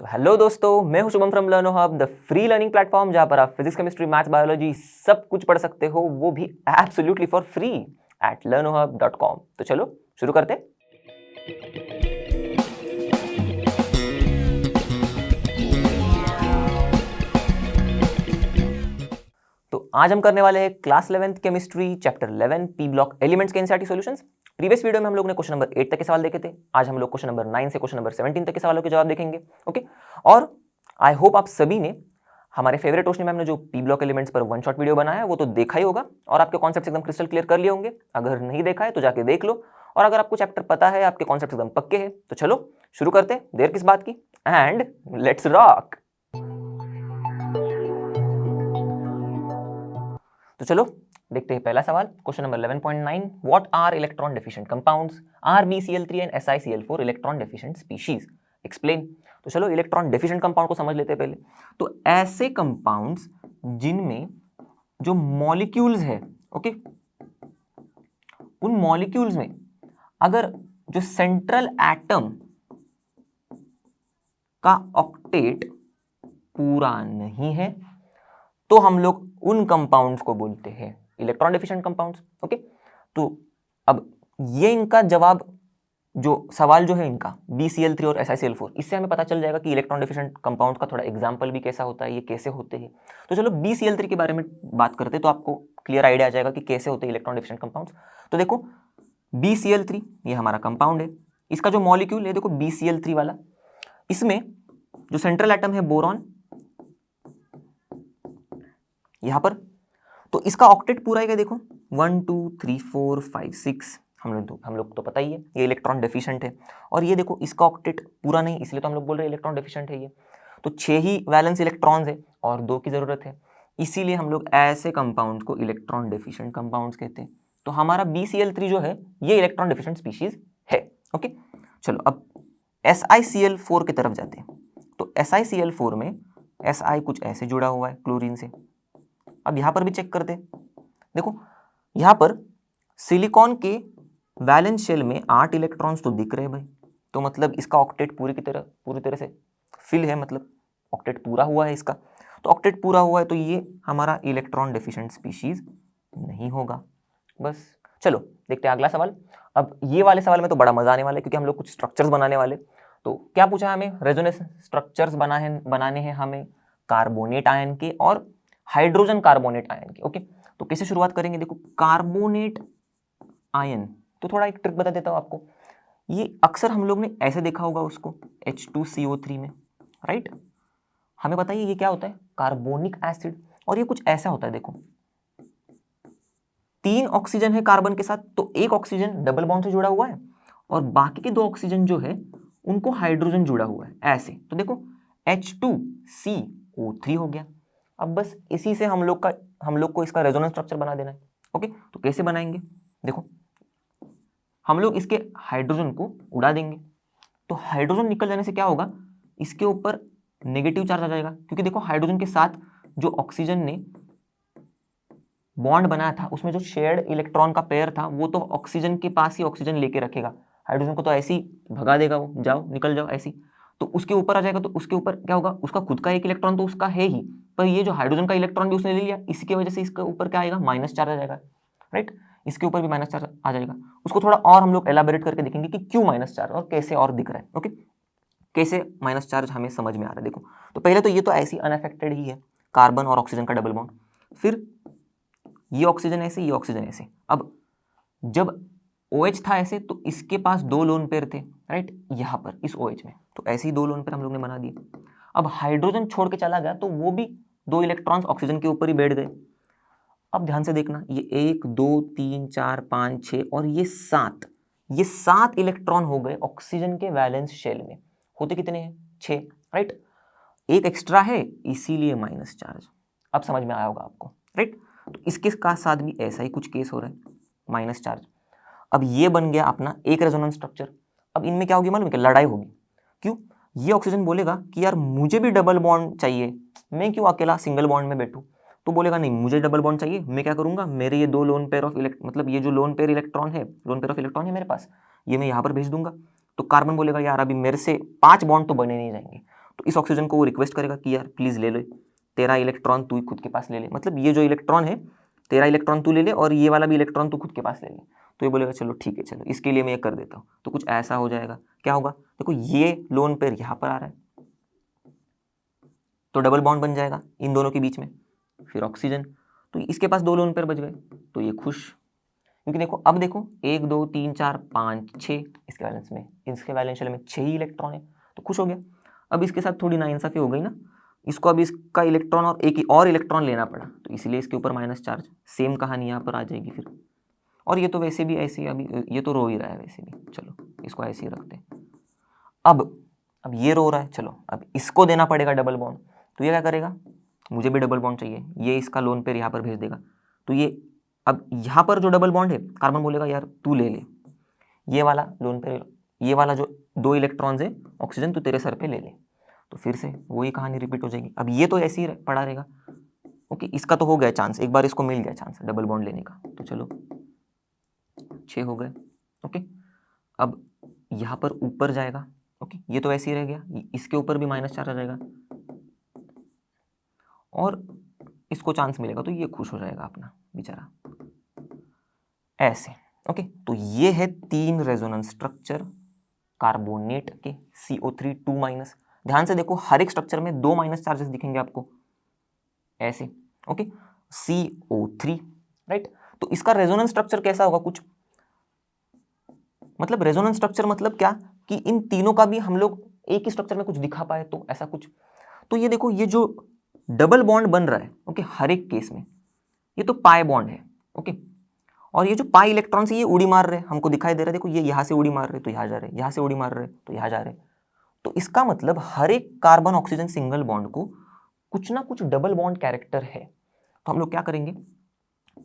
तो हेलो दोस्तों, मैं हूं Shubham from लर्नो hub, the free learning platform जहां पर आप फिजिक्स, केमिस्ट्री, मैथ्स, बायोलॉजी सब कुछ पढ़ सकते हो, वो भी absolutely for free at learnohub.com। तो चलो शुरू करते हैं। तो आज हम करने वाले हैं class 11th chemistry chapter 11 P block elements के एनसीईआरटी सॉल्यूशंस। प्रीवियस वीडियो में हम लोग ने क्वेश्चन नंबर 8 तक के सवाल देखे थे। आज हम लोग क्वेश्चन नंबर 9 से क्वेश्चन नंबर 17 तक के सवालों के जवाब देखेंगे। ओके, और आई होप आप सभी ने हमारे फेवरेट रोशनी मैम ने जो पी ब्लॉक एलिमेंट्स पर वन शॉट वीडियो बनाया है वो तो देखा ही होगा और आपके कॉन्सेप्ट्स एकदम क्रिस्टल क्लियर कर लिए होंगे। अगर नहीं देखा है तो जाके देख लो, और अगर आपको चैप्टर पता है, आपके कॉन्सेप्ट्स एकदम पक्के हैं, तो चलो शुरू करते हैं, देर किस बात की, एंड लेट्स रॉक। तो चलो देखते हैं पहला सवाल, question number 11.9। What are electron deficient compounds? RbCl3 and SiCl4 electron deficient species, explain. तो चलो इलेक्ट्रॉन डेफिशिएंट कंपाउंड को समझ लेते हैं पहले। तो ऐसे कंपाउंड्स जिनमें जो मॉलिक्यूल्स है, ओके, उन मॉलिक्यूल्स में अगर जो सेंट्रल एटम का ऑक्टेट पूरा नहीं है तो हम लोग उन कंपाउंड्स को बोलते हैं इलेक्ट्रॉन डेफिशिएंट कंपाउंड्स। ओके, तो अब ये इनका जवाब, जो सवाल जो है इनका BCl3 और SiCl4, इससे हमें पता चल जाएगा कि इलेक्ट्रॉन डेफिशिएंट कंपाउंड का थोड़ा एग्जांपल भी कैसा होता है, ये कैसे होते हैं। तो चलो BCl3 के बारे में बात करते हैं तो आपको क्लियर आइडिया आ जाएगा कि कैसे होते हैं इलेक्ट्रॉन डेफिशिएंट कंपाउंड्स। तो देखो BCl3 ये हमारा कंपाउंड है, इसका जो मॉलिक्यूल है देखो BCl3 वाला, इसमें जो सेंट्रल एटम है बोरॉन यहां पर, तो इसका ऑक्टेट पूरा है, देखो 1 2 3 4 5 6, हम लोग तो पता ही है ये इलेक्ट्रॉन डेफिशिएंट है। और ये देखो इसका ऑक्टेट पूरा नहीं, इसलिए तो हम लोग बोल रहे हैं इलेक्ट्रॉन डेफिशिएंट है ये। तो 6 ही वैलेंस इलेक्ट्रॉन्स है और 2 की जरूरत है, इसीलिए हम लोग ऐसे कंपाउंड को इलेक्ट्रॉन डेफिशिएंट कंपाउंड्स कहते हैं। तो हमारा BCl3 जो है ये इलेक्ट्रॉन डेफिशिएंट स्पीशीज है। ओके, चलो अब SiCl4 की तरफ जाते हैं। तो SiCl4 में Si कुछ ऐसे जुड़ा हुआ है क्लोरीन से। अब यहां पर भी चेक करते हैं, देखो यहां पर सिलिकॉन के वैलेंस शेल में 8 इलेक्ट्रॉन्स तो दिख रहे हैं भाई, तो मतलब इसका ऑक्टेट पूरी तरह से फिल है, मतलब ऑक्टेट पूरा हुआ है इसका। तो ऑक्टेट पूरा हुआ है तो ये हमारा इलेक्ट्रॉन डेफिशिएंट स्पीशीज नहीं होगा। बस चलो देखते हैं अगला सवाल। अब ये वाले सवाल में तो बड़ा मजा आने वाला है क्योंकि हम लोग कुछ स्ट्रक्चर्स बनाने वाले। तो क्या पूछा हमें, रेजोनेंस स्ट्रक्चर्स बनाने हैं हमें कार्बोनेट आयन के और हाइड्रोजन कार्बोनेट आयन के। ओके, तो कैसे शुरुआत करेंगे, देखो कार्बोनेट आयन, तो थोड़ा एक ट्रिक बता देता हूं आपको। ये अक्सर हम लोग ने ऐसे देखा होगा उसको H2CO3 में, राइट। हमें बताइए ये क्या होता है, कार्बोनिक एसिड, और ये कुछ ऐसा होता है, देखो 3 ऑक्सीजन है कार्बन के साथ, तो एक ऑक्सीजन डबल बॉन्ड से जुड़ा हुआ है और बाकी के 2 ऑक्सीजन जो है उनको हाइड्रोजन जुड़ा हुआ है ऐसे। तो देखो H2CO3 हो गया। अब बस इसी से हम लोग को इसका रेजोनेंस स्ट्रक्चर बना देना है। ओके, तो कैसे बनाएंगे, देखो हम लोग इसके हाइड्रोजन को उड़ा देंगे, तो हाइड्रोजन निकल जाने से क्या होगा, इसके ऊपर नेगेटिव चार्ज आ जाएगा, क्योंकि देखो हाइड्रोजन के साथ जो ऑक्सीजन ने बॉन्ड बनाया था उसमें जो शेयर्ड इलेक्ट्रॉन का पेयर था वो तो ऑक्सीजन के पास ही ऑक्सीजन लेके रखेगा, हाइड्रोजन को तो ऐसे ही भगा देगा, वो जाओ निकल जाओ ऐसी, तो उसके ऊपर आ जाएगा। तो उसके ऊपर क्या होगा, उसका खुद का एक इलेक्ट्रॉन तो उसका है ही, पर ये जो हाइड्रोजन का इलेक्ट्रॉन भी उसने ले लिया, इसकी वजह से इसके ऊपर क्या आएगा, माइनस चार्ज आ जाएगा, राइट। इसके ऊपर भी माइनस चार्ज आ जाएगा। उसको थोड़ा और हम लोग एलाबोरेट करके देखेंगे कि क्यों माइनस चार्ज और कैसे और दिख रहा है। ओके, कैसे माइनस चार्ज हमें समझ में आ रहा है। देखो तो पहले तो ये तो ऐसी अनअफेक्टेड ही है, कार्बन और ऑक्सीजन का डबल बॉन्ड, फिर ये ऑक्सीजन ऐसे, ये ऑक्सीजन ऐसे। अब जब OH था ऐसे तो इसके पास 2 लोन पेयर थे, राइट, यहाँ पर इस OH में, तो ऐसे ही 2 लोन पेयर हम लोग ने बना दिए। अब हाइड्रोजन छोड़ के चला गया तो वो भी 2 इलेक्ट्रॉन्स ऑक्सीजन के ऊपर ही बैठ गए। अब ध्यान से देखना, ये 1 2 3 4 5 6 और ये 7 इलेक्ट्रॉन हो गए ऑक्सीजन के वैलेंस शेल में। होते कितने हैं, 6, राइट। एक एक्स्ट्रा है इसीलिए माइनस चार्ज। अब समझ में आया होगा आपको, राइट। तो इसके साथ भी ऐसा ही कुछ केस हो रहा है, माइनस चार्ज। अब ये बन गया अपना एक रेजोनेंस स्ट्रक्चर। अब इनमें क्या होगी मालूम है, लड़ाई होगी। क्यों, ये ऑक्सीजन बोलेगा कि यार मुझे भी डबल बॉन्ड चाहिए, मैं क्यों अकेला सिंगल बॉन्ड में बैठूं। तो बोलेगा नहीं मुझे डबल बॉन्ड चाहिए, मैं क्या करूंगा, मेरे ये 2 लोन पेयर ऑफ मतलब ये जो लोन पेयर ऑफ इलेक्ट्रॉन है मेरे पास, ये मैं यहाँ पर भेज दूंगा। तो कार्बन बोलेगा यार अभी मेरे से 5 बॉन्ड तो बने नहीं जाएंगे, तो इस ऑक्सीजन को वो रिक्वेस्ट करेगा कि यार प्लीज़ ले लो, तेरा इलेक्ट्रॉन तू खुद के पास ले ले, मतलब ये जो इलेक्ट्रॉन है तेरा इलेक्ट्रॉन तू ले ले और ये वाला भी इलेक्ट्रॉन तू खुद के पास ले ले। तो ये बोलेगा चलो ठीक है, चलो इसके लिए मैं ये कर देता हूँ। तो कुछ ऐसा हो जाएगा, क्या होगा, देखो ये लोन पेयर यहाँ पर आ रहा है तो डबल बॉन्ड बन जाएगा इन दोनों के बीच में, फिर ऑक्सीजन, तो इसके पास 2 लोन पेयर बच गए, तो ये खुश, क्योंकि देखो अब देखो 1 2 3 4 5 6 इसके बैलेंस में, इसके बैलेंशियल में 6 ही इलेक्ट्रॉन है, तो खुश हो गया। अब इसके साथ थोड़ी नाइंसाफी हो गई ना, इसको अब इसका इलेक्ट्रॉन और एक और इलेक्ट्रॉन लेना पड़ा, तो इसलिए इसके ऊपर माइनस चार्ज, सेम कहानी यहाँ पर आ जाएगी फिर। और ये तो वैसे भी ऐसे ही, अभी ये तो रो ही रहा है वैसे भी, चलो इसको ऐसे ही रखते हैं। अब ये रो रहा है, चलो अब इसको देना पड़ेगा डबल बॉन्ड, तो ये क्या करेगा, मुझे भी डबल बॉन्ड चाहिए, ये इसका लोन पेयर यहाँ पर भेज देगा। तो ये अब यहाँ पर जो डबल बॉन्ड है, कार्बन बोलेगा यार तू ले ले ये वाला लोन पेयर, ये वाला जो 2 इलेक्ट्रॉन्स है ऑक्सीजन तू तेरे सर पे ले ले, तो फिर से वही कहानी रिपीट हो जाएगी। अब ये तो ऐसे ही पड़ा रहेगा, ओके, इसका तो हो गया चांस, एक बार इसको मिल गया चांस डबल बॉन्ड लेने का, तो चलो 6 हो गए, ओके। अब यहाँ पर ऊपर जाएगा, ओके, ये तो ऐसे ही रह गया, इसके ऊपर भी माइनस चार्ज आ जाएगा और इसको चांस मिलेगा, तो ये खुश हो जाएगा अपना बेचारा, ऐसे, ओके। तो ये है 3 रेजोनेंस स्ट्रक्चर कार्बोनेट के CO3 2-। ध्यान से देखो हर एक स्ट्रक्चर में 2 माइनस चार्जेस दिखेंगे आपको, ऐसे, ओके, CO3, राइट। तो इसका रेजोनेंस स्ट्रक्चर कैसा होगा, कुछ मतलब रेजोनेंस स्ट्रक्चर मतलब क्या, कि इन तीनों का भी हम लोग एक ही स्ट्रक्चर में कुछ दिखा पाए, तो ऐसा कुछ। तो ये देखो ये जो डबल बॉन्ड बन रहा है, ओके, हर एक केस में ये तो पाई बॉन्ड है, ओके, और ये जो पाई इलेक्ट्रॉन से ये उड़ी मार रहे हैं, हमको दिखाई दे रहा है, देखो ये यहाँ से उड़ी मार रहे तो यहाँ जा रहे, यहाँ से उड़ी मार रहे तो यहाँ जा रहे। तो इसका मतलब हर एक कार्बन ऑक्सीजन सिंगल बॉन्ड को कुछ ना कुछ डबल बॉन्ड कैरेक्टर है। तो हम लोग क्या करेंगे,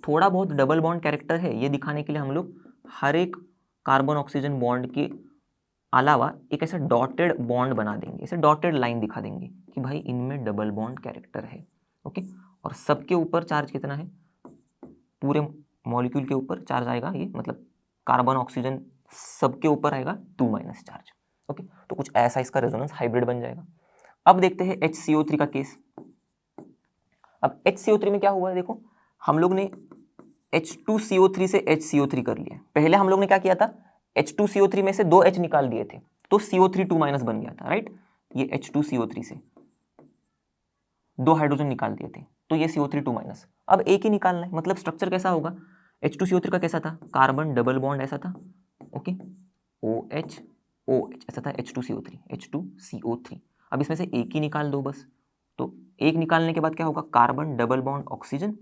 थोड़ा बहुत डबल बॉन्ड कैरेक्टर है ये दिखाने के लिए हम लोग हर एक कार्बन ऑक्सीजन बॉन्ड के अलावा एक ऐसा डॉटेड बॉन्ड बना देंगे, ऐसे डॉटेड लाइन दिखा देंगे कि भाई इनमें डबल बॉन्ड कैरेक्टर है, ओके। और सबके ऊपर चार्ज कितना है, पूरे मॉलिक्यूल के ऊपर चार्ज आएगा, ये मतलब कार्बन ऑक्सीजन सबके ऊपर आएगा 2- चार्ज, ओके। तो कुछ ऐसा इसका रेजोनेंस हाइब्रिड बन जाएगा। अब देखते हैं HCO3 का केस। अब HCO3 में क्या हुआ है, देखो हम लोग ने H2CO3 से HCO3 कर लिया। पहले हम लोग ने क्या किया था, H2CO3 में से 2 H निकाल दिए थे, तो CO3 2- बन गया था, राइट। ये H2CO3 से 2 हाइड्रोजन निकाल दिए थे, तो ये CO3 2-। अब एक ही निकालना है, मतलब स्ट्रक्चर कैसा होगा, H2CO3 का कैसा था, कार्बन डबल बॉन्ड ऐसा था, ओके, OH OH ऐसा था, H2CO3 अब इसमें से एक ही निकाल दो बस। तो एक निकालने के बाद क्या होगा, कार्बन डबल बॉन्ड ऑक्सीजन,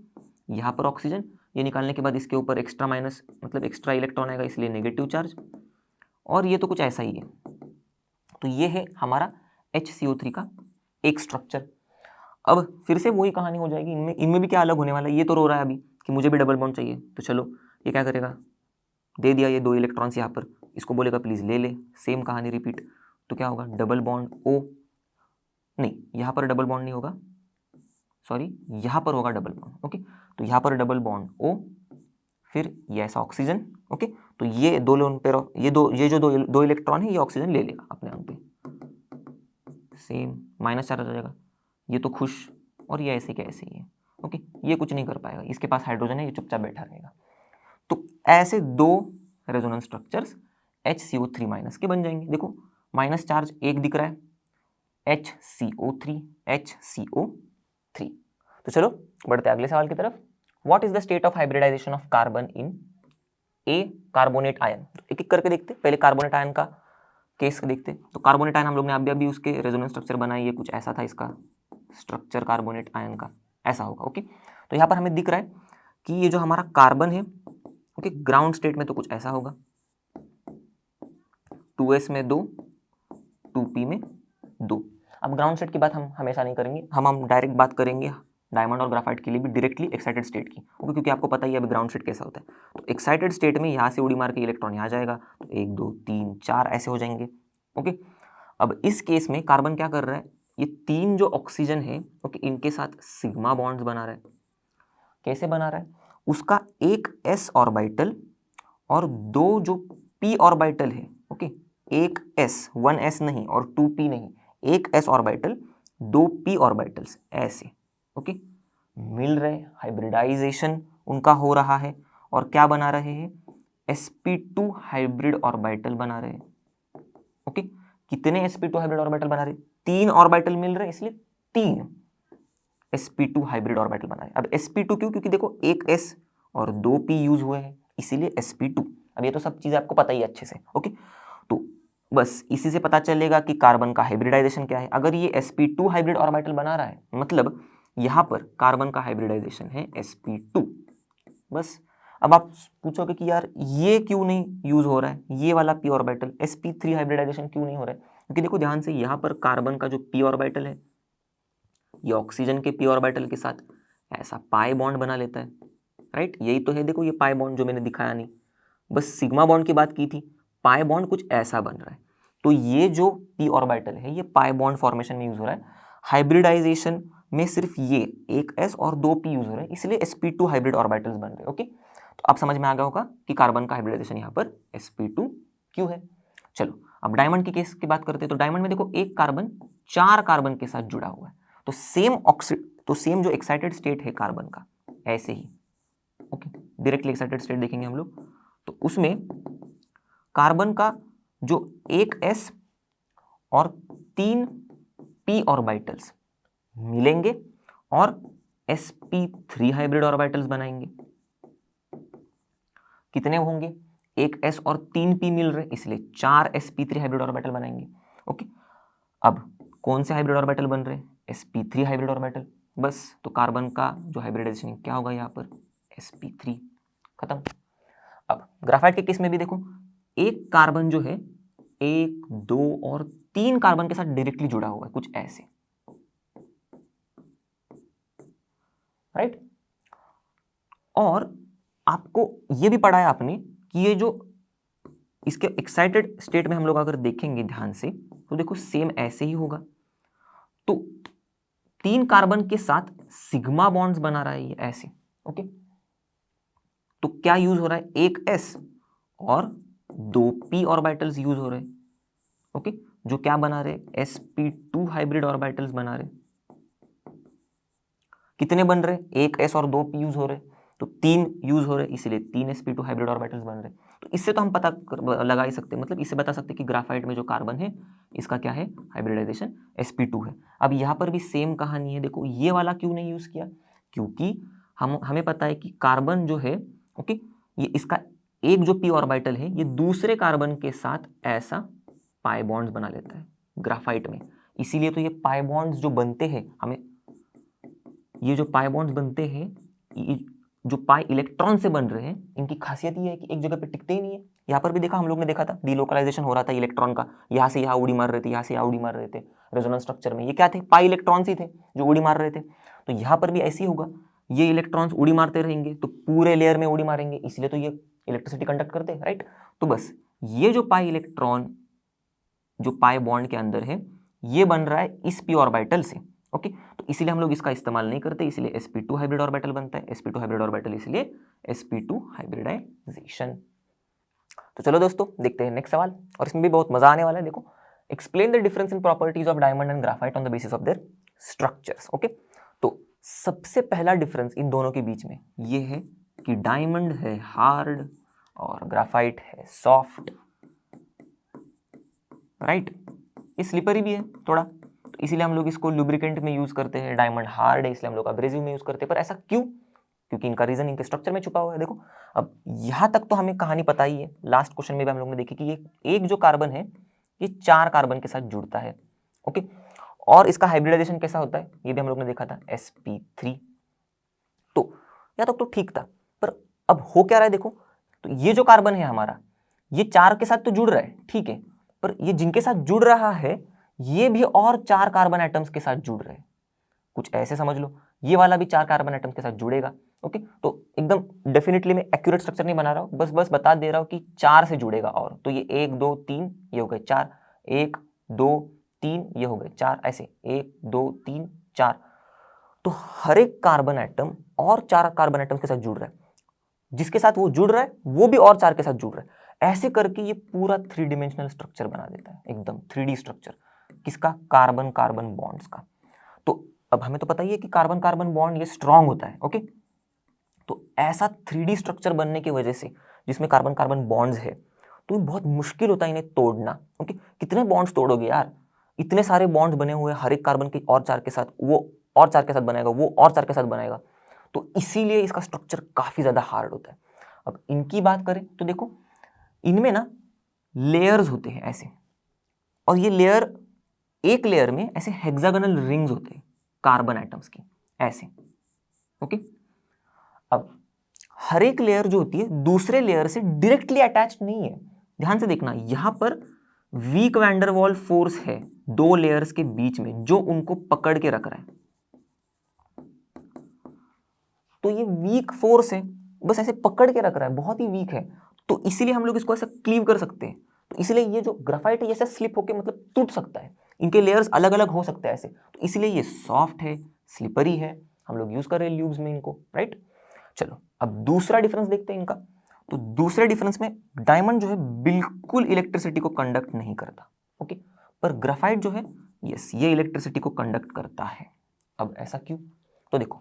यहाँ पर ऑक्सीजन, ये निकालने के बाद इसके ऊपर एक्स्ट्रा माइनस मतलब एक्स्ट्रा इलेक्ट्रॉन आएगा, इसलिए नेगेटिव चार्ज, और ये तो कुछ ऐसा ही है। तो ये है हमारा HCO3 का एक स्ट्रक्चर। अब फिर से वही कहानी हो जाएगी, इनमें भी क्या अलग होने वाला है, ये तो रो रहा है अभी कि मुझे भी डबल बॉन्ड चाहिए, तो चलो ये क्या करेगा, दे दिया ये 2 इलेक्ट्रॉन्स यहाँ पर, इसको बोलेगा प्लीज़ ले ले, सेम कहानी रिपीट। तो क्या होगा, डबल बॉन्ड O, नहीं यहाँ पर डबल बॉन्ड नहीं होगा, सॉरी यहाँ पर होगा डबल बॉन्ड, ओके। तो यहाँ पर डबल बॉन्ड O, फिर ये ऐसा ऑक्सीजन, ओके। तो ये 2 लोन पेयर, ये जो दो इलेक्ट्रॉन है ये ऑक्सीजन ले लेगा अपने आप पे, सेम माइनस चार्ज आ जाएगा, ये तो खुश, और ये ऐसे के ऐसे ही है, ओके। ये कुछ नहीं कर पाएगा, इसके पास हाइड्रोजन है, ये चुपचाप बैठा रहेगा। तो ऐसे 2 रेजोनेंस स्ट्रक्चर्स HCO3- के बन जाएंगे। देखो माइनस चार्ज एक दिख रहा है, HCO3 HCO3। तो चलो बढ़ते अगले सवाल की तरफ। What is the state of hybridisation of carbon in a carbonate ion. एक एक करके देखते, पहले कार्बोनेट आयन का केस देखते। तो कार्बोनेट आयन हम लोग ने अभी उसके रेजोनेंस स्ट्रक्चर बनाई है, कुछ ऐसा था इसका स्ट्रक्चर कार्बोनेट आयन का, ऐसा होगा, ओके। तो यहाँ पर हमें दिख रहा है कि ये जो हमारा कार्बन है, ओके, ग्राउंड स्टेट में तो कुछ ऐसा होगा, 2s में 2, 2p में 2। अब ग्राउंड स्टेट की बात हम हमेशा नहीं करेंगे, हम डायरेक्ट बात करेंगे डायमंड और ग्राफाइट के लिए भी डायरेक्टली एक्साइटेड स्टेट की, ओके, क्योंकि आपको पता ही है अभी ग्राउंड स्टेट कैसा होता है। तो एक्साइटेड स्टेट में यहाँ से उड़ी मार के इलेक्ट्रॉन यहाँ जाएगा, तो 1 2 3 4 ऐसे हो जाएंगे, ओके। अब इस केस में कार्बन क्या कर रहा है, ये 3 जो ऑक्सीजन है, ओके, इनके साथ सिग्मा बॉन्ड्स बना रहा है। कैसे बना रहा है, उसका एक s ऑर्बिटल और 2 जो p ऑर्बिटल है, ओके, एक s 1s नहीं और 2p नहीं, एक s ऑर्बिटल, 2 p ऑर्बिटल्स ऐसे, ओके, मिल रहे, हाइब्रिडाइजेशन उनका हो रहा है और क्या बना रहे हैं, sp2 हाइब्रिड ऑर्बिटल बना रहे हैं, ओके। कितने sp2 हाइब्रिड ऑर्बिटल बना रहे, 3 ऑर्बिटल मिल रहे, इसलिए 3 sp2 हाइब्रिड ऑर्बिटल बना रहे। अब sp2 क्यों, क्योंकि देखो एक s और 2 p यूज हुए हैं, इसीलिए sp2। अब ये तो सब चीजें आपको पता ही है अच्छे से, ओके। तो बस इसी से पता चलेगा कि कार्बन का हाइब्रिडाइजेशन क्या है। अगर ये sp2 हाइब्रिड ऑर्बिटल बना रहा है, मतलब यहां पर कार्बन का हाइब्रिडाइजेशन है sp2। बस अब आप पूछोगे कि यार ये क्यों नहीं यूज हो रहा है, ये वाला p ऑर्बिटल sp3 हाइब्रिडाइजेशन क्यों नहीं हो रहा है, क्योंकि देखो ध्यान से यहाँ पर कार्बन का जो p ऑर्बिटल है, ये ऑक्सीजन के p ऑर्बिटल के साथ ऐसा पाई बॉन्ड बना लेता है, राइट। यही तो है, देखो ये पाई बॉन्ड जो मैंने दिखाया नहीं, बस सिग्मा बॉन्ड की बात की थी, पाई बॉन्ड कुछ ऐसा बन रहा है। तो ये जो p ऑर्बिटल है ये पाई बॉन्ड फॉर्मेशन में यूज हो रहा है। हाइब्रिडाइजेशन में सिर्फ ये एक s और 2 p यूज हो रहे हैं, इसलिए sp2 हाइब्रिड ऑर्बिटल्स बन रहे हैं, ओके। तो अब समझ में आ गया होगा कि कार्बन का हाइब्रिडाइजेशन यहाँ पर sp2 क्यों है। चलो अब डायमंड के केस की बात करते हैं। तो डायमंड में देखो एक कार्बन 4 कार्बन के साथ जुड़ा हुआ है, तो सेम जो एक्साइटेड स्टेट है कार्बन का ऐसे ही, ओके, डायरेक्टली एक्साइटेड स्टेट देखेंगे हम लोग, तो उसमें कार्बन का जो एक s और 3 p ऑर्बिटल्स मिलेंगे और sp3 हाइब्रिड ऑर्बिटल्स बनाएंगे। कितने होंगे, एक s और 3 p मिल रहे, इसलिए 4 sp3 हाइब्रिड ऑर्बिटल बनाएंगे, ओके। अब कौन से हाइब्रिड ऑर्बिटल बन रहे हैं, sp3 हाइब्रिड ऑर्बिटल। बस तो कार्बन का जो हाइब्रिडाइजेशन क्या होगा यहाँ पर, sp3, खत्म। अब ग्राफाइट के केस में भी देखो एक कार्बन जो है 1, 2 और 3 कार्बन के साथ डायरेक्टली जुड़ा हुआ है, कुछ ऐसे, राइट। और आपको ये भी पढ़ा है आपने कि ये जो इसके एक्साइटेड स्टेट में हम लोग अगर देखेंगे ध्यान से, तो देखो सेम ऐसे ही होगा। तो 3 कार्बन के साथ सिग्मा बॉन्ड्स बना रहा है ये ऐसे, ओके। तो क्या यूज हो रहा है, एक s और 2 p ऑर्बिटल्स यूज हो रहे हैं, ओके, जो क्या बना रहे, sp2 हाइब्रिड ऑर्बिटल्स बना रहे। कितने बन रहे, एक s और 2 p यूज हो रहे, तो 3 यूज हो रहे, इसलिए 3 sp2 हाइब्रिड ऑर्बिटल्स बन रहे। तो इससे तो हम पता लगा ही सकते हैं, मतलब इससे बता सकते हैं कि ग्राफाइट में जो कार्बन है इसका क्या है, हाइब्रिडाइजेशन sp2 है। अब यहाँ पर भी सेम कहानी है, देखो ये वाला क्यों नहीं यूज किया, क्योंकि हमें पता है कि कार्बन जो है, ओके, ये इसका एक जो p ऑर्बिटल है ये दूसरे कार्बन के साथ ऐसा पाई बॉन्ड्स बना लेता है ग्राफाइट में, इसीलिए तो ये पाई बॉन्ड्स जो बनते हैं, हमें ये जो पाई बॉन्ड्स बनते हैं जो पाई इलेक्ट्रॉन से बन रहे हैं, इनकी खासियत ये है कि एक जगह पे टिकते ही नहीं है। यहाँ पर भी देखा, हम लोग ने देखा था डीलोकलाइजेशन हो रहा था इलेक्ट्रॉन का, यहाँ से यहाँ उड़ी मार रहे थे, यहाँ से यहाँ उड़ी मार रहे थे। रेजोनेंस स्ट्रक्चर में ये क्या थे, पाई इलेक्ट्रॉन्स ही थे जो उड़ी मार रहे थे। तो यहाँ पर भी ऐसे ही होगा, ये इलेक्ट्रॉन्स उड़ी मारते रहेंगे तो पूरे लेयर में उड़ी मारेंगे, इसलिए तो ये इलेक्ट्रिसिटी कंडक्ट करते हैं, राइट। तो बस ये जो पाई इलेक्ट्रॉन जो पाई बॉन्ड के अंदर है ये बन रहा है इस p ऑर्बिटल से, ओके। तो इसीलिए हम लोग इसका इस्तेमाल नहीं करते, इसलिए sp2 हाइब्रिड ऑर्बिटल बनता है, sp2 हाइब्रिड ऑर्बिटल इसलिए sp2 हाइब्रिडाइजेशन। तो चलो दोस्तों देखते हैं नेक्स्ट सवाल, और इसमें भी बहुत मजा आने वाला है। देखो, explain the difference in properties of diamond and graphite on the basis of their structures, okay. तो सबसे पहला डिफरेंस इन दोनों के बीच में ये है कि डायमंड है हार्ड और ग्राफाइट है सॉफ्ट, राइट। ये स्लिपरी भी है थोड़ा, तो इसीलिए हम लोग इसको लुब्रिकेंट में यूज करते हैं। डायमंड हार्ड है इसलिए हम लोग अब्रेसिव में यूज करते हैं, पर ऐसा क्यों, क्योंकि इनका रीजन इनके स्ट्रक्चर में छुपा हुआ है। देखो अब यहां तक तो हमें कहानी पता ही है, लास्ट क्वेश्चन में भी हम लोग ने देखी कि ये एक जो कार्बन है ये 4 कार्बन के साथ जुड़ता है, ओके। और इसका हाइब्रिडाइजेशन कैसा होता है ये भी हम लोग ने देखा था, sp3। तो या तो ठीक था, पर अब हो क्या रहा है देखो, तो ये जो कार्बन है हमारा ये 4 के साथ तो जुड़ रहा है, ठीक है, पर ये जिनके साथ जुड़ रहा है ये भी और 4 कार्बन एटम्स के साथ जुड़ रहे हैं, कुछ ऐसे समझ लो, ये वाला भी 4 कार्बन एटम्स के साथ जुड़ेगा, ओके। तो एकदम डेफिनेटली मैं एक्यूरेट स्ट्रक्चर नहीं बना रहा हूं, बस बता दे रहा हूं कि 4 से जुड़ेगा, और तो ये 1 2 3 ये हो गए 4, 1 2 3 ये हो गए 4, ऐसे 1 2 3 4। तो हर एक कार्बन एटम और 4 कार्बन एटम्स के साथ जुड़ रहा है, जिसके साथ वो जुड़ रहा है वो भी और 4 के साथ जुड़ रहा है, ऐसे करके ये पूरा 3 डिमेंशनल स्ट्रक्चर बना देता है, एकदम 3D स्ट्रक्चर। किसका? कार्बन कार्बन बॉन्ड्स का। तो अब हमें तो पता ही है कि कार्बन कार्बन बॉन्ड ये स्ट्रांग होता है, ओके। तो ऐसा 3D स्ट्रक्चर बनने की वजह से जिसमें कार्बन कार्बन बॉन्ड्स है, तो बहुत मुश्किल होता है इन्हें तोड़ना, ओके। कितने बॉन्ड्स तोड़ोगे यार, इतने सारे बॉन्ड्स बने हुए, हर एक कार्बन के और 4 के साथ, वो और 4 के साथ बनाएगा, वो और 4 के साथ बनाएगा, तो इसीलिए इसका स्ट्रक्चर काफी ज्यादा हार्ड होता है। अब इनकी बात करें तो देखो, इनमें ना लेयर्स होते हैं ऐसे, और ये लेयर, एक लेयर में ऐसे हेक्सागोनल रिंग्स होते हैं कार्बन एटम्स की, ऐसे, ओके। अब हर एक लेयर जो होती है दूसरे लेयर से डायरेक्टली अटैच्ड नहीं है। ध्यान से देखना, यहां पर weak van der Waals force है दो लेयर्स के बीच में, जो उनको पकड़ के रख रहा है। तो ये वीक फोर्स है, बस ऐसे पकड़ के रख रहा है, बहुत ही वीक है, तो इसीलिए हम लोग इसको ऐसे क्लीव कर सकते हैं। तो इसलिए ये जो ग्राफाइट है ऐसे स्लिप होके मतलब टूट सकता है, इनके लेयर्स अलग अलग हो सकते हैं ऐसे, तो इसलिए ये सॉफ्ट है, स्लिपरी है, हम लोग यूज कर रहे हैं ल्यूब्स में इनको, राइट। चलो अब दूसरा डिफरेंस देखते हैं इनका। तो दूसरे डिफरेंस में डायमंड जो है बिल्कुल इलेक्ट्रिसिटी को कंडक्ट नहीं करता, ओके, पर ग्राफाइट जो है यस, ये इलेक्ट्रिसिटी को कंडक्ट करता है। अब ऐसा क्यों? तो देखो,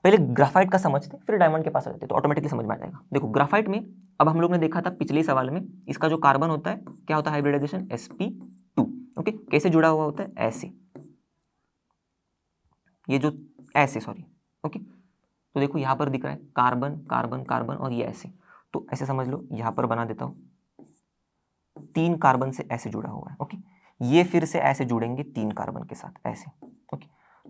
पहले ग्राफाइट का समझते फिर डायमंड के पास आ जाते, तो ऑटोमेटिकली समझ में आ जाएगा। देखो ग्राफाइट में, अब हम लोग ने देखा था पिछले सवाल में, इसका जो कार्बन होता है क्या होता है? Hybridisation sp2, okay. कैसे जुड़ा हुआ होता है? ऐसे, ये जो ऐसे, सॉरी, ओके। तो देखो यहां पर दिख रहा है कार्बन कार्बन कार्बन, और ये ऐसे, तो ऐसे समझ लो, यहां पर बना देता हूं, 3 कार्बन से ऐसे जुड़ा हुआ है, ओके। ये फिर से ऐसे जुड़ेंगे 3 कार्बन के साथ, ऐसे, ओके।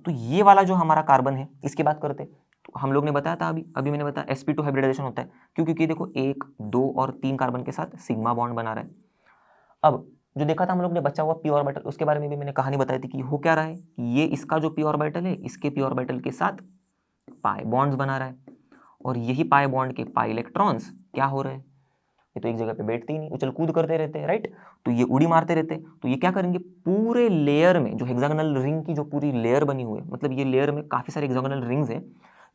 तो ये वाला जो हमारा कार्बन है, इसकी बात करते हैं, तो हम लोग ने बताया था, अभी मैंने बताया sp2 हाइब्रिडाइजेशन होता है, क्योंकि देखो 1 2 और 3 कार्बन के साथ सिग्मा बॉन्ड बना रहा है। अब जो देखा था हम लोग ने बचा हुआ p ऑर्बिटल, उसके बारे में भी मैंने कहानी बताई थी कि हो क्या रहा है, ये इसका जो p ऑर्बिटल है, इसके p ऑर्बिटल के साथ पाई बॉन्ड्स बना रहा है, और यही पाई बॉन्ड के पाई इलेक्ट्रॉन्स क्या हो रहे हैं, ये तो एक जगह पे बैठते ही नहीं, उछल कूद करते रहते हैं, राइट। तो ये उड़ी मारते रहते हैं, तो ये क्या करेंगे, पूरे लेयर में जो हेक्सागोनल रिंग की जो पूरी लेयर बनी हुई है, मतलब ये लेयर में काफी सारे हेक्सागोनल रिंग्स हैं,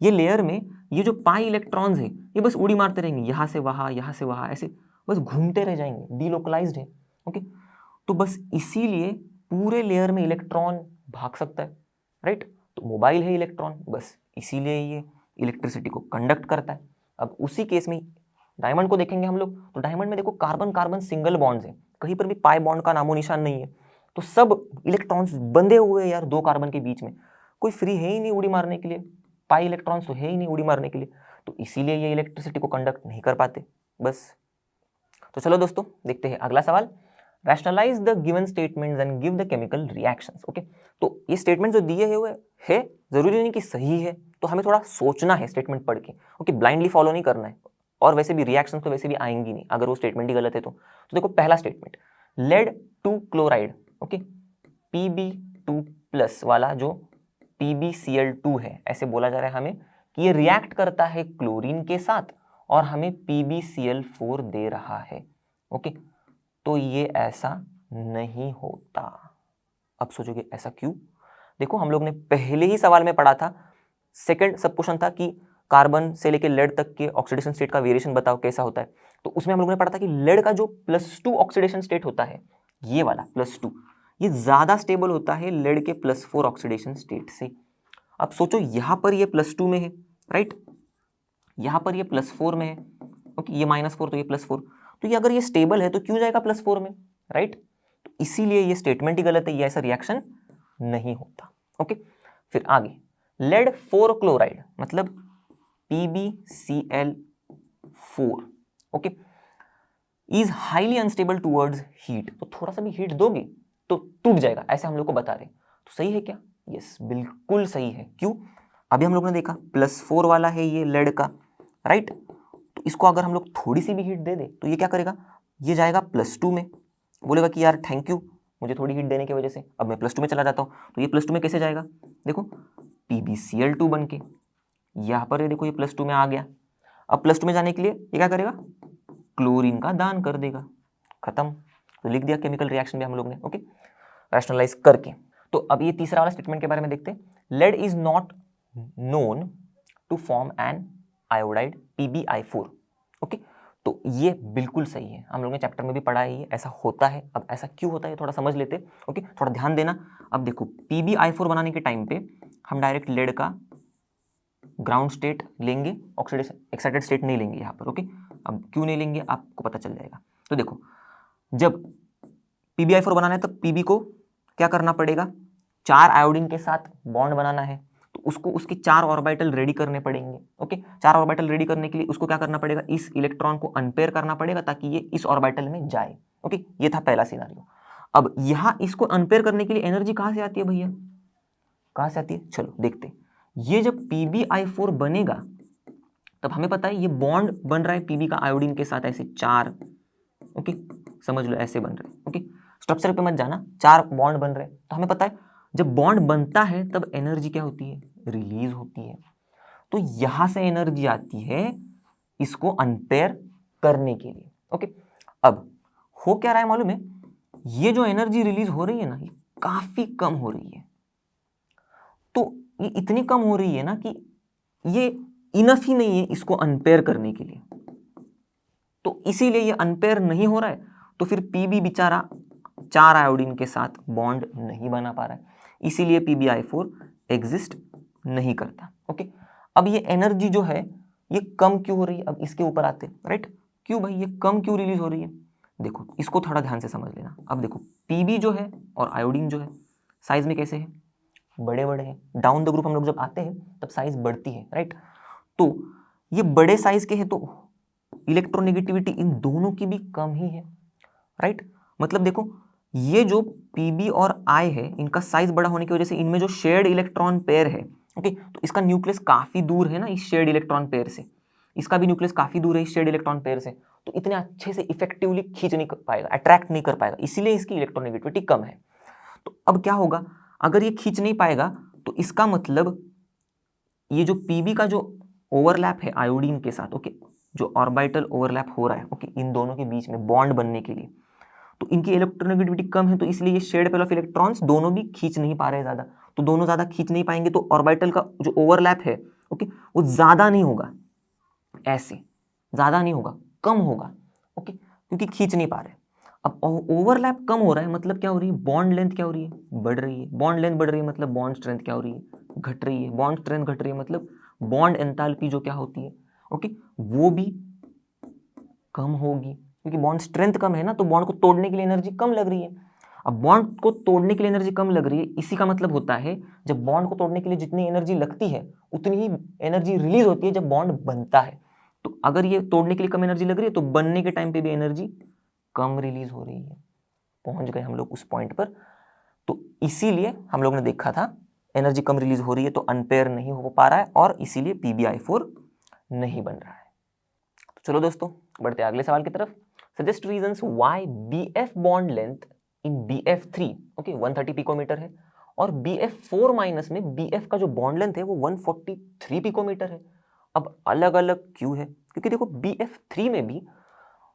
ये लेयर में ये जो पाई इलेक्ट्रॉन्स है ये बस उड़ी मारते रहेंगे, यहाँ से वहाँ, यहाँ से वहाँ, ऐसे बस घूमते रह जाएंगे, डीलोकलाइज्ड है, ओके। तो बस इसीलिए पूरे लेयर में इलेक्ट्रॉन भाग सकता है, राइट। तो मोबाइल है इलेक्ट्रॉन, बस इसीलिए ये इलेक्ट्रिसिटी को कंडक्ट करता है। अब उसी केस में डायमंड को देखेंगे हम लोग, तो डायमंड में देखो कार्बन कार्बन सिंगल बॉन्ड्स है, कहीं पर भी पाई बॉन्ड का नामो निशान नहीं है, तो सब इलेक्ट्रॉन्स बंधे हुए हैं यार 2 कार्बन के बीच में, कोई फ्री है ही नहीं उड़ी मारने के लिए, पाई इलेक्ट्रॉन्स तो है ही नहीं उड़ी मारने के लिए, तो इसीलिए ये इलेक्ट्रिसिटी को कंडक्ट नहीं कर पाते, बस। तो चलो दोस्तों देखते हैं अगला सवाल। Rationalise the given statements and give the chemical reactions, okay. तो ये स्टेटमेंट जो दिए हुए है जरूरी नहीं कि सही है, तो हमें थोड़ा सोचना है स्टेटमेंट पढ़ के, ओके, ब्लाइंडली फॉलो नहीं करना है, और वैसे भी रिएक्शन तो वैसे भी आएंगी नहीं अगर वो स्टेटमेंट ही गलत है तो देखो पहला statement, lead 2 chloride, okay, Pb2+ वाला जो PbCl2 है, ऐसे बोला जा रहा है हमें कि ये रिएक्ट करता है क्लोरीन के साथ और हमें PbCl4 दे रहा है, ओके। तो ये ऐसा नहीं होता। अब सोचोगे ऐसा क्यों? देखो हम लोग ने पहले ही सवाल में पढ़ा था, सेकंड सब क्वेश्चन था कि कार्बन से लेकर लेड तक के ऑक्सीडेशन स्टेट का वेरिएशन बताओ कैसा होता है, तो उसमें हम लोगों ने पढ़ा था कि लेड का जो +2 ऑक्सीडेशन स्टेट होता है, ये वाला +2, ये ज्यादा स्टेबल होता है लेड के +4 ऑक्सीडेशन स्टेट से। अब सोचो यहां पर ये +2 में है, राइट, यहां पर ये +4 में है, ओके, ये -4 तो ये +4, तो ये अगर ये स्टेबल है तो क्यों जाएगा +4 में, राइट। तो इसीलिए ये स्टेटमेंट ही गलत है, ये ऐसा रिएक्शन नहीं होता, ओके। फिर आगे, लेड 4 क्लोराइड मतलब PbCl4, okay, is highly unstable towards heat, तो थोड़ा सा भी हीट दोगे तो टूट जाएगा, ऐसे हम लोग को बता रहे। तो सही है क्या? यस, बिल्कुल सही है। क्यों? अभी हम लोग ने देखा +4 वाला है ये लेड का, राइट। तो इसको अगर हम लोग थोड़ी सी भी हीट दे दे तो ये क्या करेगा, ये जाएगा +2 में, बोलेगा कि यार थैंक यू मुझे थोड़ी हीट देने की वजह से, अब मैं +2 में चला जाता हूँ, तो ये +2 में कैसे जाएगा, देखो PbCl2 बन के यहाँ पर ये देखो ये +2 में आ गया। अब +2 में जाने के लिए ये क्या करेगा, क्लोरीन का दान कर देगा, खत्म। तो लिख दिया केमिकल रिएक्शन भी हम लोग ने, ओके, रैशनलाइज करके। तो अब ये तीसरा वाला स्टेटमेंट के बारे में देखते हैं, lead is not known to form an iodide PbI4, okay. तो ये बिल्कुल सही है, हम लोगों ने चैप्टर में भी पढ़ा है, ये ऐसा होता है। अब ऐसा क्यों होता है थोड़ा समझ लेते। ओके, थोड़ा ध्यान देना। अब देखो PbI4 बनाने के टाइम पे हम डायरेक्ट लेड का ग्राउंड स्टेट लेंगे, ऑक्सीडेशन एक्साइटेड स्टेट नहीं लेंगे यहाँ पर। ओके, अब क्यों नहीं लेंगे आपको पता चल जाएगा। तो देखो जब PbI4 बनाना है तब Pb को क्या करना पड़ेगा, 4 आयोडीन के साथ बॉन्ड बनाना है, तो उसको उसके 4 ऑर्बिटल रेडी करने पड़ेंगे। ओके, 4 ऑर्बिटल रेडी करने के लिए उसको क्या करना पड़ेगा, इस इलेक्ट्रॉन को अनपेयर करना पड़ेगा ताकि ये इस ऑर्बिटल में जाए। ओके, ये था पहला सिनारियो। अब यहाँ इसको अनपेयर करने के लिए एनर्जी कहाँ से आती है भैया, कहाँ से आती है, चलो देखते हैं। ये जब PbI4 बनेगा तब हमें पता है ये बॉन्ड बन रहा है Pb का आयोडीन के साथ ऐसे 4। ओके, समझ लो ऐसे बन रहे हैं। ओके, स्ट्रक्चर पे मत जाना, 4 बॉन्ड बन रहे हैं। तो हमें पता है जब बॉन्ड बनता है तब एनर्जी क्या होती है, रिलीज होती है। तो यहां से एनर्जी आती है इसको अनपेयर करने के लिए। ओके, अब हो क्या रहा है मालूम है, ये जो एनर्जी रिलीज हो रही है ना, ये काफी कम हो रही है। तो ये इतनी कम हो रही है ना कि ये इनफ ही नहीं है इसको अनपेयर करने के लिए। तो इसीलिए ये अनपेयर नहीं हो रहा है, तो फिर Pb बेचारा 4 आयोडीन के साथ बॉन्ड नहीं बना पा रहा है, इसीलिए PbI4 एग्जिस्ट नहीं करता। ओके, अब ये एनर्जी जो है ये कम क्यों हो रही है, अब इसके ऊपर आते हैं। राइट, क्यों भाई ये कम क्यों रिलीज हो रही है, देखो इसको थोड़ा ध्यान से समझ लेना। अब देखो Pb जो है और आयोडीन जो है साइज में कैसे है, बड़े बड़े हैं। डाउन द ग्रुप हम लोग जब आते हैं तब साइज बढ़ती है। राइट, तो ये बड़े साइज के हैं तो इलेक्ट्रोनेगेटिविटी इन दोनों की भी कम ही है। राइट, मतलब देखो ये जो Pb और I है इनका साइज बड़ा होने की वजह से इनमें जो शेयर्ड इलेक्ट्रॉन पेयर है, ओके, तो इसका न्यूक्लियस काफी दूर है ना इस शेयर्ड इलेक्ट्रॉन पेयर से, इसका भी न्यूक्लियस काफी दूर है इस शेयर्ड इलेक्ट्रॉन पेयर से, तो इतने अच्छे से इफेक्टिवली खींच नहीं कर पाएगा, अट्रैक्ट नहीं कर पाएगा, इसीलिए इसकी इलेक्ट्रोनेगेटिविटी कम है। तो अब क्या होगा, अगर ये खींच नहीं पाएगा तो इसका मतलब ये जो Pb का जो ओवरलैप है आयोडीन के साथ, ओके, जो ऑर्बिटल ओवरलैप हो रहा है, ओके, इन दोनों के बीच में बॉन्ड बनने के लिए, तो इनकी इलेक्ट्रोनेगेटिविटी कम है, तो इसलिए ये शेयर्ड पेयर ऑफ इलेक्ट्रॉन्स दोनों भी खींच नहीं पा रहे ज्यादा। तो दोनों ज्यादा खींच नहीं पाएंगे तो ऑर्बिटल का जो ओवरलैप है, ओके, वो ज्यादा नहीं होगा, ऐसे ज्यादा नहीं होगा, कम होगा। ओके, क्योंकि खींच नहीं पा रहे। अब ओवरलैप कम हो रहा है मतलब क्या हो रही है, बॉन्ड लेंथ क्या हो रही है, बढ़ रही है। बॉन्ड लेंथ बढ़ रही है मतलब बॉन्ड स्ट्रेंथ क्या हो रही है, घट रही है। बॉन्ड स्ट्रेंथ घट रही है मतलब बॉन्ड एंथैल्पी जो क्या होती है, ओके, वो भी कम होगी, क्योंकि बॉन्ड स्ट्रेंथ कम है ना, तो बॉन्ड को तोड़ने के लिए एनर्जी कम लग रही है। अब बॉन्ड को तोड़ने के लिए एनर्जी कम लग रही है, इसी का मतलब होता है जब बॉन्ड को तोड़ने के लिए जितनी एनर्जी लगती है उतनी ही एनर्जी रिलीज होती है जब बॉन्ड बनता है। तो अगर ये तोड़ने के लिए कम एनर्जी लग रही है तो बनने के टाइम पे भी एनर्जी कम रिलीज हो रही है। पहुंच गए हम लोग उस पॉइंट पर। तो इसीलिए हम लोग ने देखा था एनर्जी कम रिलीज हो रही है तो अनपेयर नहीं हो पा रहा है और इसीलिए PbI4 नहीं बन रहा है। तो चलो दोस्तों बढ़ते अगले सवाल की तरफ। Suggest reasons why BF bond length in BF3, okay, 130 picometre है और BF4 माइनस में BF का जो बॉन्ड लेंथ है वो 143 पिकोमीटर है। अब अलग अलग क्यों है, क्योंकि देखो BF3 में भी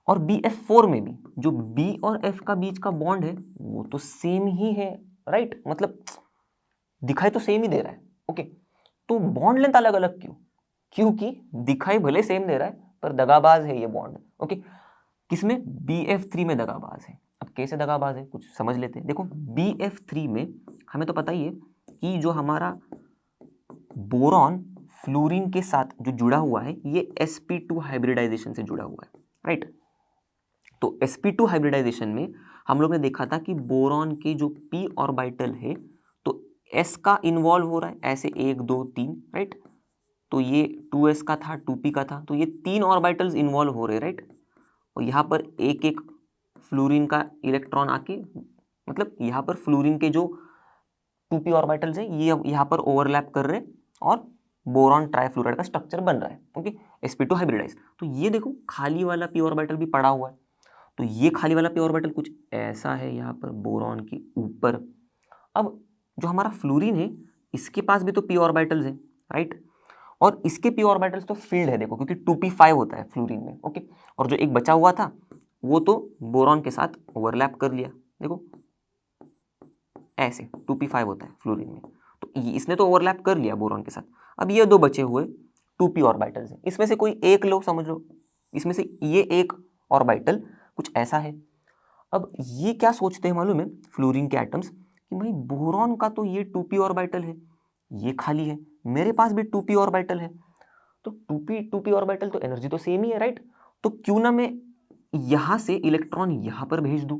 और BF4 में भी जो B और F का बीच का बॉन्ड है वो तो सेम ही है। राइट, मतलब दिखाई तो सेम ही दे रहा है। ओके, तो बॉन्ड लेंथ अलग अलग क्यों, क्योंकि दिखाई भले सेम दे रहा है पर दगाबाज है ये बॉन्ड। ओके, किसमें, BF3 में दगाबाज है। अब कैसे दगाबाज है कुछ समझ लेते हैं। देखो BF3 में हमें तो पता ही है कि जो हमारा बोरॉन फ्लोरीन के साथ जो जुड़ा हुआ है ये sp2 हाइब्रिडाइजेशन से जुड़ा हुआ है। राइट, तो sp2 हाइब्रिडाइजेशन में हम लोग ने देखा था कि बोरॉन के जो p ऑर्बिटल है तो s का इन्वॉल्व हो रहा है, ऐसे 1 2 3। राइट, तो ये 2s का था, 2p का था, तो ये 3 ऑर्बिटल्स इन्वॉल्व हो रहे। राइट, और यहाँ पर एक एक फ्लोरीन का इलेक्ट्रॉन आके, मतलब यहाँ पर फ्लोरीन के जो 2p ऑर्बिटल्स हैं ये यहाँ पर ओवरलैप कर रहे और बोरॉन ट्राइफ्लोराइड का स्ट्रक्चर बन रहा है। Okay, sp2 hybridise. तो ये देखो खाली वाला p ऑर्बिटल भी पड़ा हुआ है, तो ये खाली वाला p ऑर्बिटल कुछ ऐसा है यहाँ पर बोरॉन के ऊपर। अब जो हमारा फ्लोरीन है इसके पास भी तो p ऑर्बिटल्स हैं। राइट, और इसके p ऑर्बिटल्स तो फील्ड है देखो, क्योंकि 2p5 होता है फ्लोरीन में। ओके, और जो एक बचा हुआ था वो तो बोरॉन के साथ ओवरलैप कर लिया, देखो ऐसे 2p5 होता है फ्लोरीन में, तो इसने तो ओवरलैप कर लिया बोरॉन के साथ। अब ये दो बचे हुए 2p ऑर्बिटल्स हैं, इसमें से कोई एक लो, समझ लो इसमें से ये एक ऑर्बिटल कुछ ऐसा है। अब ये क्या सोचते हैं मालूम है फ्लोरीन के एटम्स कि भाई बोरॉन का तो ये 2p ऑर्बिटल है, ये खाली है, मेरे पास भी 2p ऑर्बिटल है, तो 2p ऑर्बिटल तो एनर्जी तो सेम ही है राइट, तो क्यों ना मैं यहां से इलेक्ट्रॉन यहां पर भेज दूं,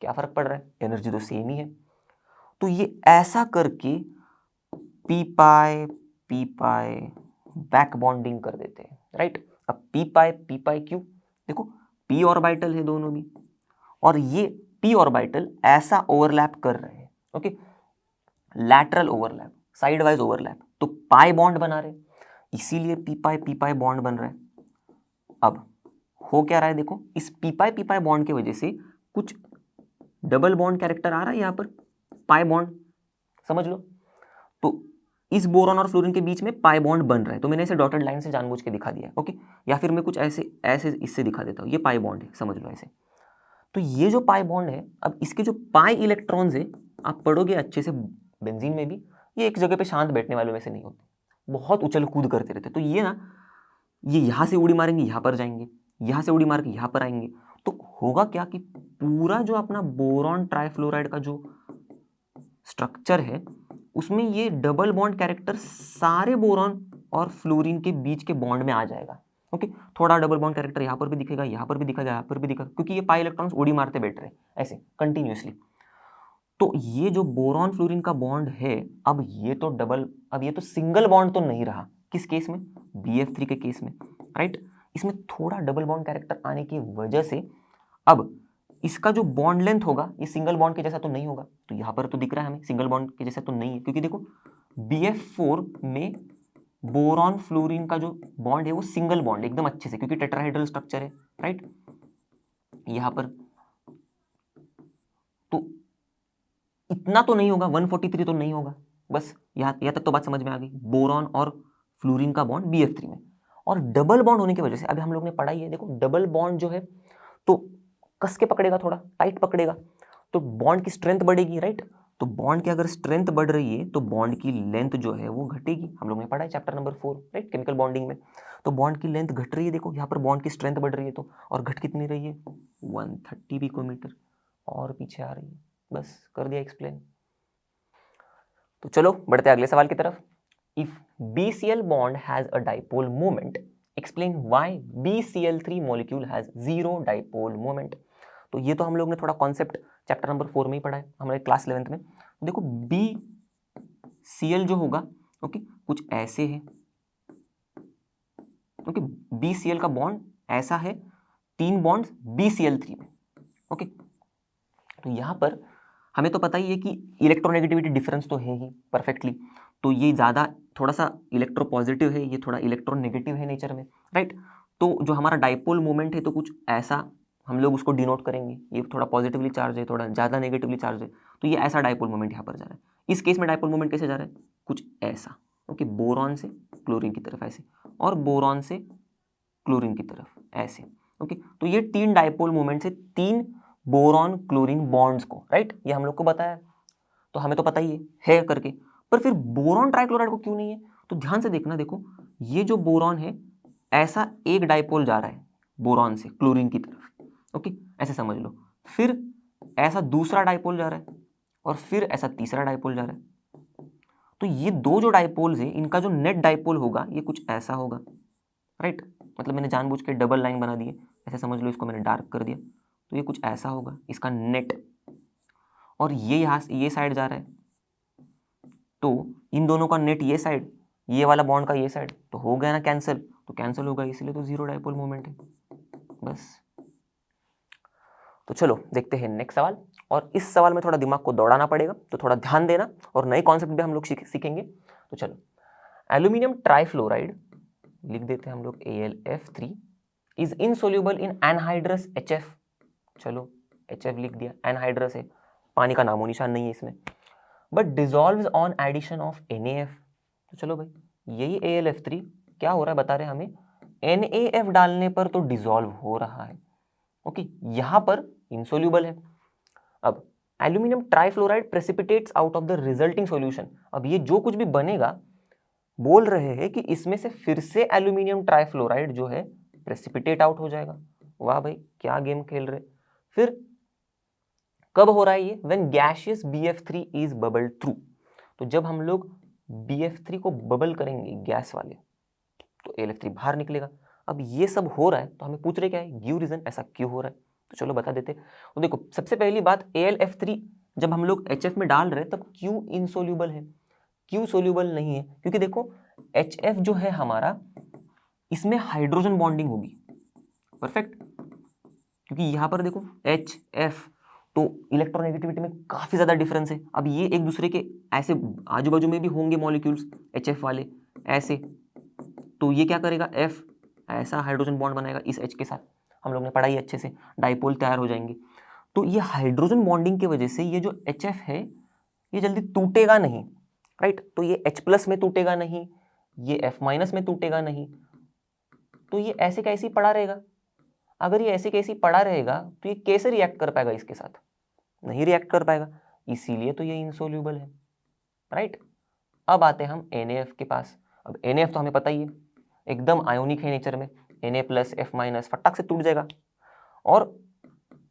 क्या फर्क पड़ रहा है, एनर्जी तो सेम ही है। तो ये ऐसा करके पी पाई बैक बॉन्डिंग कर देते हैं राइट। अब पी पाई क्यों, देखो p ऑर्बिटल है दोनों में, और ये p ऑर्बिटल ऐसा ओवरलैप कर रहे हैं, okay, lateral overlap, side wise overlap, तो पाई बॉन्ड बना रहे, इसीलिए पी पाई बॉन्ड बन रहा है। अब हो क्या रहा है, देखो इस पी पाई बॉन्ड की वजह से कुछ डबल बॉन्ड कैरेक्टर आ रहा है यहाँ पर, पाई बॉन्ड समझ लो, तो इस बोरॉन और फ्लोरीन के बीच में पाई बॉन्ड बन रहा है, तो मैंने इसे डॉटेड लाइन से जानबूझ के दिखा दिया, ओके, या फिर मैं कुछ ऐसे ऐसे इससे दिखा देता हूँ, ये पाई बॉन्ड है समझ लो ऐसे। तो ये जो पाई बॉन्ड है, अब इसके जो पाई इलेक्ट्रॉन्स है, आप पढ़ोगे अच्छे से बेंजीन में भी, ये एक जगह पे शांत बैठने वालों में से नहीं होते, बहुत उछल कूद करते रहते, तो ये ना ये यहाँ से उड़ी मारेंगे यहाँ पर जाएंगे, यहाँ से उड़ी मार के यहाँ पर आएंगे, तो होगा क्या कि पूरा जो अपना बोरॉन ट्राइफ्लोराइड का जो स्ट्रक्चर है उसमें ये डबल बॉन्ड कैरेक्टर सारे बोरॉन और फ्लोरीन के बीच के बॉन्ड में आ जाएगा, ओके, थोड़ा डबल बॉन्ड कैरेक्टर यहाँ पर भी दिखेगा, यहाँ पर भी दिखेगा, यहाँ पर भी दिखेगा, क्योंकि ये पाई इलेक्ट्रॉन्स उड़ी मारते बैठ रहे ऐसे कंटिन्यूअसली। तो ये जो बोरॉन फ्लोरीन का बॉन्ड है, अब ये तो सिंगल बॉन्ड तो नहीं रहा, किस केस में, BF3 के केस में राइट, इसमें थोड़ा डबल बॉन्ड कैरेक्टर आने की वजह से अब इसका जो बॉन्ड लेंथ होगा ये सिंगल बॉन्ड के जैसा तो नहीं होगा, तो यहाँ पर तो दिख रहा है हमें सिंगल बॉन्ड के जैसा तो नहीं है, क्योंकि देखो BF4 में बोरॉन फ्लोरीन का जो बॉन्ड है वो सिंगल बॉन्ड एकदम अच्छे से, क्योंकि टेट्राहेड्रल स्ट्रक्चर है राइट यहाँ पर, तो इतना तो नहीं होगा, 143 तो नहीं होगा, बस यहाँ तक तो बात समझ में आ गई, बोरॉन और फ्लोरीन का बॉन्ड BF3 में, और डबल बॉन्ड होने की वजह से अभी हम लोग ने पढ़ा ही है, देखो डबल बॉन्ड जो है तो कस के पकड़ेगा, थोड़ा टाइट पकड़ेगा, तो बॉन्ड की स्ट्रेंथ बढ़ेगी राइट, तो बॉन्ड की अगर स्ट्रेंथ बढ़ रही है तो बॉन्ड की लेंथ जो है वो घटेगी, हम लोग ने पढ़ा है chapter number 4 right chemical bonding में, तो बॉन्ड की लेंथ घट रही है, देखो यहाँ पर बॉन्ड की स्ट्रेंथ बढ़ रही है, तो और घट कितनी रही है 130 पिकोमीटर, और पीछे आ रही है, बस कर दिया एक्सप्लेन। तो चलो बढ़ते अगले सवाल की तरफ। If BCl bond has a dipole moment, explain why BCl3 molecule has zero dipole moment. तो ये तो हम लोग ने थोड़ा कॉन्सेप्ट चैप्टर नंबर 4 में ही पढ़ा है हमारे क्लास 11th में। देखो BCl जो होगा ओके कुछ ऐसे है, ओके BCl का बॉन्ड ऐसा है, 3 बॉन्ड्स BCl3 में, ओके। तो यहाँ पर हमें तो पता ही है कि इलेक्ट्रोनेगेटिविटी डिफरेंस तो है ही परफेक्टली, तो ये ज़्यादा थोड़ा सा इलेक्ट्रो पॉजिटिव है, ये थोड़ा इलेक्ट्रॉन नेगेटिव है नेचर में राइट। तो जो हमारा डाइपोल मोमेंट है तो कुछ ऐसा हम लोग उसको डिनोट करेंगे, ये थोड़ा पॉजिटिवली चार्ज है, थोड़ा ज़्यादा नेगेटिवली चार्ज है, तो ये ऐसा डाइपोल मोमेंट यहाँ पर जा रहा है। इस केस में डाइपोल मोमेंट कैसे जा रहा है, कुछ ऐसा, ओके, बोरॉन से क्लोरीन की तरफ ऐसे, और बोरॉन से क्लोरीन की तरफ ऐसे, ओके। तो ये 3 डाइपोल मोमेंट से 3 बोरॉन क्लोरीन बॉन्ड्स को राइट, ये हम लोग को बताया, तो हमें तो पता ही है करके, पर फिर बोरॉन ट्राइक्लोराइड को क्यों नहीं है, तो ध्यान से देखना, देखो ये जो बोरॉन है ऐसा एक डाइपोल जा रहा है बोरॉन से क्लोरीन की तरफ, ओके ऐसे समझ लो, फिर ऐसा दूसरा डाइपोल जा रहा है, और फिर ऐसा तीसरा डाइपोल जा रहा है, तो ये दो जो डाइपोल्स है इनका जो नेट डाइपोल होगा ये कुछ ऐसा होगा राइट, मतलब मैंने जानबूझ के डबल लाइन बना दी है, ऐसे समझ लो, इसको मैंने डार्क कर दिया, तो ये कुछ ऐसा होगा इसका नेट, और ये यहाँ ये साइड जा रहा है, तो इन दोनों का नेट ये साइड, ये वाला बॉन्ड का ये साइड, तो हो गया ना कैंसिल, तो कैंसिल होगा, इसलिए तो जीरो डाइपोल मोमेंट है बस। तो चलो देखते हैं नेक्स्ट सवाल, और इस सवाल में थोड़ा दिमाग को दौड़ाना पड़ेगा, तो थोड़ा ध्यान देना, और नए कॉन्सेप्ट भी हम लोग सीखेंगे। तो चलो, एल्यूमिनियम ट्राइफ्लोराइड लिख देते हैं हम लोग AlF3 is insoluble in anhydrous HF, चलो HF लिख दिया, एनहाइड्रस है, पानी का नामो निशान नहीं है इसमें, but dissolves on addition of NaF, तो चलो भाई यही AlF3 क्या हो रहा है बता रहे हमें, NaF डालने पर तो डिजॉल्व हो रहा है, ओके यहाँ पर इनसोल्यूबल है। अब aluminium trifluoride precipitates out of the resulting solution, अब ये जो कुछ भी बनेगा बोल रहे हैं कि इसमें से फिर से एल्यूमिनियम ट्राइफ्लोराइड जो है प्रेसिपिटेट आउट हो जाएगा। वाह भाई क्या गेम खेल रहे। फिर कब हो रहा है ये? When gaseous BF3 is bubbled through. तो जब हम लोग BF3 को बबल करेंगे गैस वाले तो AlF3 बाहर निकलेगा। अब ये सब हो रहा है तो हमें पूछ रहे क्या है, गिव रीजन, ऐसा क्यों हो रहा है? तो चलो बता देते। तो देखो सबसे पहली बात, AlF3 जब हम लोग HF में डाल रहे हैं तब क्यों इनसोल्यूबल है? क्यों सोल्यूबल नहीं है? क्योंकि देखो HF जो है हमारा, इसमें हाइड्रोजन बॉन्डिंग होगी, परफेक्ट। क्योंकि यहां पर देखो HF, तो इलेक्ट्रोनेगेटिविटी में काफी ज्यादा डिफरेंस है। अब ये एक दूसरे के ऐसे आजू बाजू में भी होंगे मॉलिक्यूल्स HF वाले ऐसे, तो ये क्या करेगा, F ऐसा हाइड्रोजन बॉन्ड बनाएगा इस H के साथ, हम लोग ने पढ़ा ही अच्छे से, डाइपोल तैयार हो जाएंगे। तो ये हाइड्रोजन बॉन्डिंग की वजह से ये जो HF है ये जल्दी टूटेगा नहीं, राइट। तो ये H+ में टूटेगा नहीं, ये F- में टूटेगा नहीं, तो ये ऐसे कैसे ही पड़ा रहेगा। अगर ये ऐसे कैसे ही पड़ा रहेगा तो ये कैसे रिएक्ट कर पाएगा इसके साथ? नहीं रिएक्ट कर पाएगा, इसीलिए तो ये इनसोल्यूबल है, राइट। अब आते हैं हम NaF के पास। अब NaF तो हमें पता ही है, एकदम आयोनिक है नेचर में, Na+ F- फटाक से टूट जाएगा। और